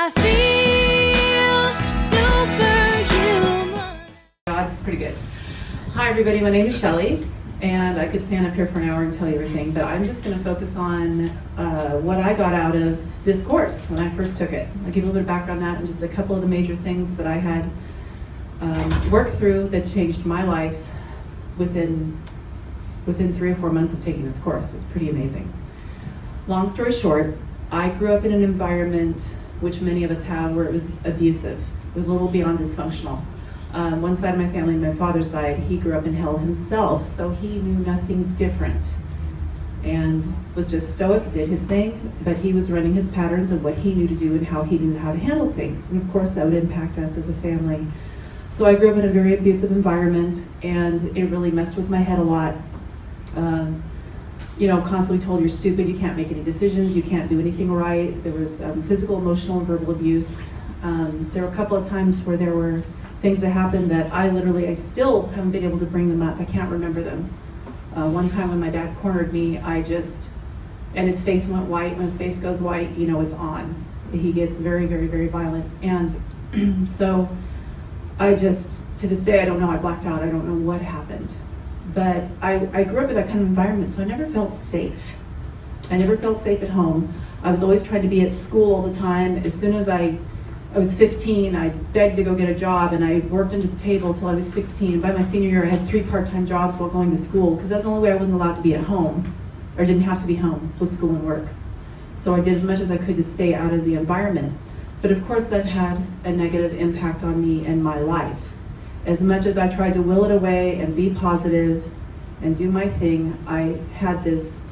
I feel superhuman. God's pretty good. Hi everybody, my name is Shelly, and I could stand up here for an hour and tell you everything, but I'm just going to focus on what I got out of this course when I first took it. I'll give you a little bit of background on that and just a couple of the major things that I had worked through that changed my life within 3 or 4 months of taking this course. It's pretty amazing. Long story short, I grew up in an environment, which many of us have, where it was abusive. It was a little beyond dysfunctional. One side of my family, my father's side, he grew up in hell himself, so he knew nothing different and was just stoic, did his thing, but he was running his patterns of what he knew to do and how he knew how to handle things. And of course that would impact us as a family. So I grew up in a very abusive environment, and it really messed with my head a lot. Constantly told you're stupid, you can't make any decisions, you can't do anything right. There was physical, emotional, and verbal abuse. There were a couple of times where there were things that happened that I still haven't been able to bring them up. I can't remember them. One time when my dad cornered me, and his face went white. When his face goes white, it's on. He gets very, very, very violent. And so to this day, I don't know, I blacked out. I don't know what happened. But I grew up in that kind of environment, so I never felt safe. I never felt safe at home. I was always trying to be at school all the time. As soon as I was 15, I begged to go get a job, and I worked under the table until I was 16. By my senior year, I had 3 part-time jobs while going to school, because that's the only way I wasn't allowed to be at home, or didn't have to be home, was school and work. So I did as much as I could to stay out of the environment. But of course that had a negative impact on me and my life. As much as I tried to will it away and be positive and do my thing, I had this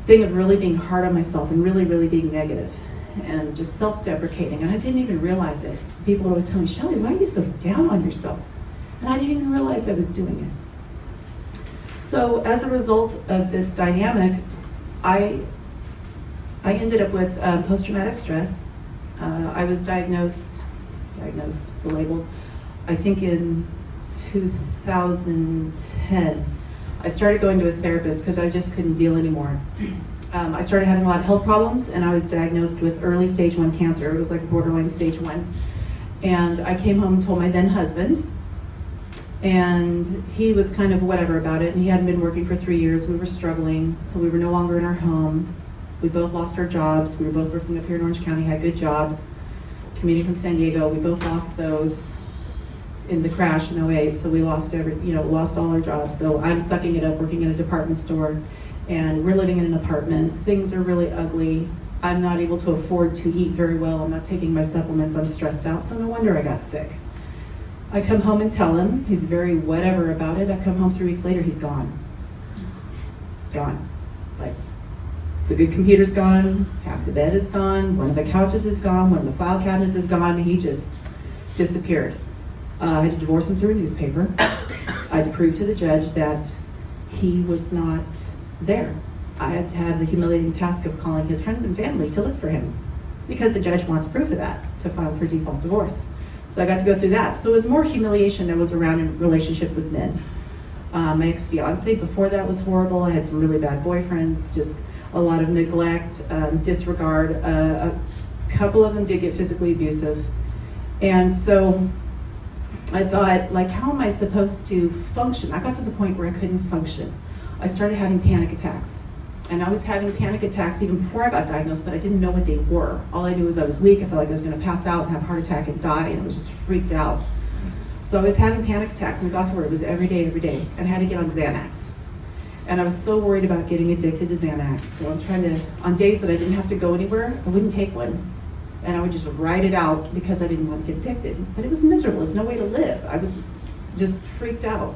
thing of really being hard on myself and really, really being negative and just self-deprecating, and I didn't even realize it. People would always tell me, Shelly, why are you so down on yourself? And I didn't even realize I was doing it. So as a result of this dynamic, I ended up with post-traumatic stress. I was diagnosed, the label, I think in 2010. I started going to a therapist because I just couldn't deal anymore. I started having a lot of health problems, and I was diagnosed with early stage 1 cancer. It was like borderline stage 1. And I came home and told my then husband, and he was kind of whatever about it, and he hadn't been working for 3 years. We were struggling, so we were no longer in our home. We both lost our jobs. We were both working up here in Orange County, had good jobs. Commuting from San Diego, we both lost those in the crash in 2008, so we lost all our jobs. So I'm sucking it up, working in a department store, and we're living in an apartment. Things are really ugly. I'm not able to afford to eat very well. I'm not taking my supplements. I'm stressed out, so no wonder I got sick. I come home and tell him. He's very whatever about it. I come home 3 weeks later, he's gone. Gone. Like, the good computer's gone, half the bed is gone, one of the couches is gone, one of the file cabinets is gone. He just disappeared. I had to divorce him through a newspaper. I had to prove to the judge that he was not there. I had to have the humiliating task of calling his friends and family to look for him, because the judge wants proof of that to file for default divorce. So I got to go through that. So it was more humiliation that was around in relationships with men. My ex-fiance before that was horrible. I had some really bad boyfriends, just a lot of neglect, disregard. A couple of them did get physically abusive. And so I thought, how am I supposed to function? I got to the point where I couldn't function. I started having panic attacks. And I was having panic attacks even before I got diagnosed, but I didn't know what they were. All I knew was I was weak. I felt like I was going to pass out and have a heart attack and die, and I was just freaked out. So I was having panic attacks, and it got to where it was every day, and I had to get on Xanax. And I was so worried about getting addicted to Xanax. So I'm on days that I didn't have to go anywhere, I wouldn't take one. And I would just write it out because I didn't want to get addicted. But it was miserable. There's no way to live. I was just freaked out.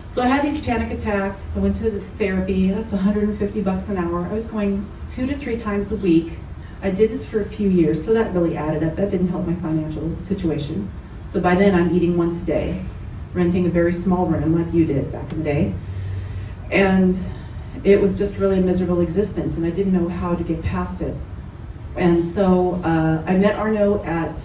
So I had these panic attacks. I went to the therapy. That's $150 an hour. I was going 2 to 3 times a week. I did this for a few years, so that really added up. That didn't help my financial situation. So by then I'm eating once a day, renting a very small room like you did back in the day. And it was just really a miserable existence, and I didn't know how to get past it. And so I met Arnoux at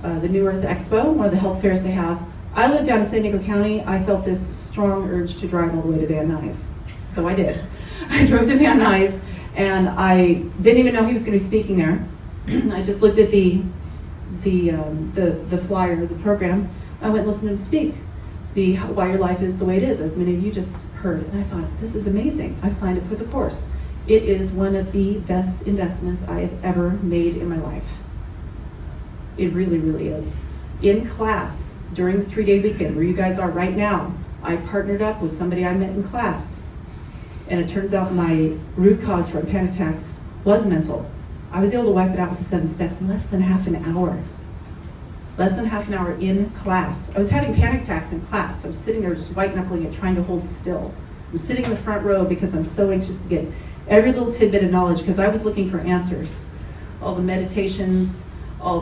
the New Earth Expo, one of the health fairs they have. I live down in San Diego County. I felt this strong urge to drive all the way to Van Nuys. So I did. I drove to Van Nuys, and I didn't even know he was going to be speaking there. I just looked at the flyer, the program. I went and listened to him speak. The Why Your Life Is the Way It Is, as many of you just heard. And I thought, this is amazing. I signed up for the course. It is one of the best investments I have ever made in my life. It really, really is. In class, during the 3-day weekend, where you guys are right now, I partnered up with somebody I met in class. And it turns out my root cause for panic attacks was mental. I was able to wipe it out with the 7 steps in less than half an hour. Less than half an hour in class. I was having panic attacks in class. I was sitting there just white knuckling it, trying to hold still. I'm sitting in the front row because I'm so anxious to get every little tidbit of knowledge, because I was looking for answers. All the meditations, all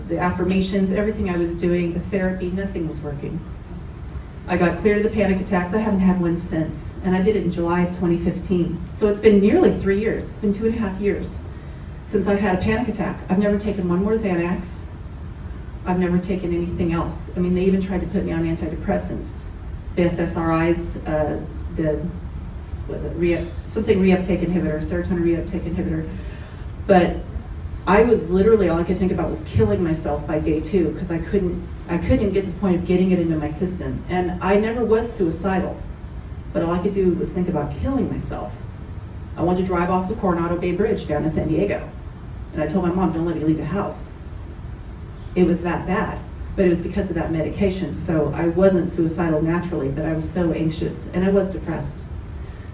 the affirmations, everything I was doing, the therapy, nothing was working. I got cleared of the panic attacks. I haven't had one since, and I did it in July of 2015. So it's been nearly 3 years. It's been 2.5 years since I've had a panic attack. I've never taken one more Xanax. I've never taken anything else. I mean, they even tried to put me on antidepressants. The SSRIs, something reuptake inhibitor, serotonin reuptake inhibitor. But I was literally, all I could think about was killing myself by day 2, because I couldn't even get to the point of getting it into my system. And I never was suicidal, but all I could do was think about killing myself. I wanted to drive off the Coronado Bay Bridge down to San Diego. And I told my mom, don't let me leave the house. It was that bad, but it was because of that medication. So I wasn't suicidal naturally, but I was so anxious and I was depressed.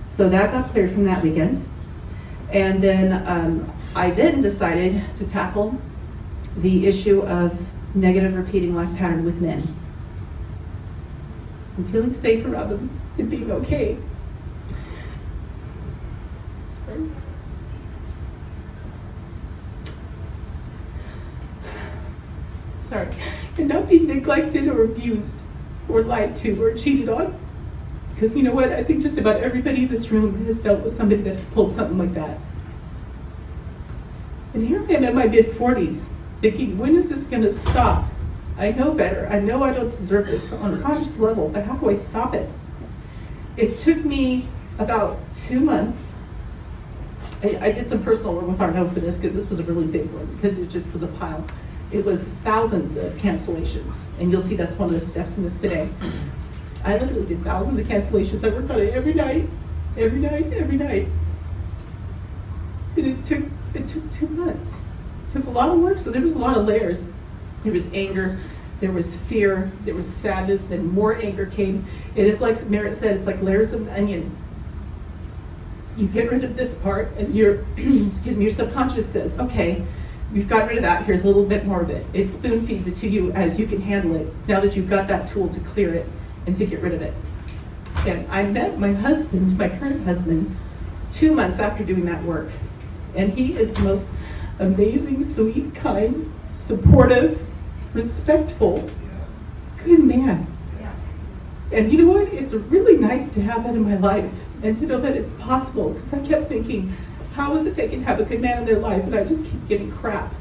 So that got cleared from that weekend. And then I then decided to tackle the issue of negative repeating life pattern with men. I'm feeling safe around them and being okay. Sorry. And not being neglected or abused or lied to or cheated on. Because you know what? I think just about everybody in this room has dealt with somebody that's pulled something like that. And here I am in my mid-40s, thinking, when is this going to stop? I know better. I know I don't deserve this on a conscious level, but how do I stop it? It took me about 2 months. I did some personal work with Arnoux for this, because this was a really big one, because it just was a pile. It was thousands of cancellations, and you'll see that's one of the steps in this today. I literally did thousands of cancellations. I worked on it every night. And it took 2 months. It took a lot of work, so there was a lot of layers. There was anger, there was fear, there was sadness, then more anger came. It is like Merritt said, it's like layers of an onion. You get rid of this part, and your your subconscious says, okay, we've gotten rid of that, here's a little bit more of it. It spoon feeds it to you as you can handle it, now that you've got that tool to clear it and to get rid of it. And I met my husband, my current husband, 2 months after doing that work. And he is the most amazing, sweet, kind, supportive, respectful, good man. And you know what? It's really nice to have that in my life and to know that it's possible, because I kept thinking, how is it they can have a good man in their life and I just keep getting crap?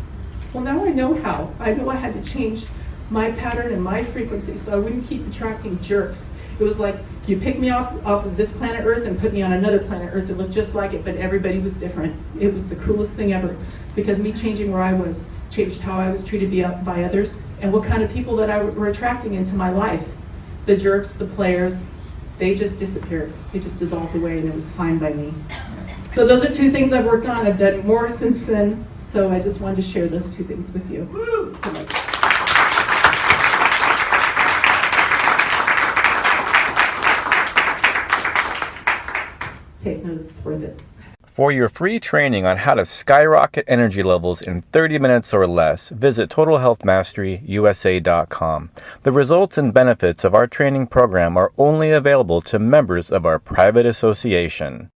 Well, now I know how. I know I had to change my pattern and my frequency so I wouldn't keep attracting jerks. It was like, you pick me off of this planet Earth and put me on another planet Earth that looked just like it, but everybody was different. It was the coolest thing ever, because me changing where I was changed how I was treated by others and what kind of people that I were attracting into my life. The jerks, the players, they just disappeared. They just dissolved away, and it was fine by me. So those are 2 things I've worked on. I've done more since then, so I just wanted to share those 2 things with you. So much. Take notes, it's worth it. For your free training on how to skyrocket energy levels in 30 minutes or less, visit TotalHealthMasteryUSA.com. The results and benefits of our training program are only available to members of our private association.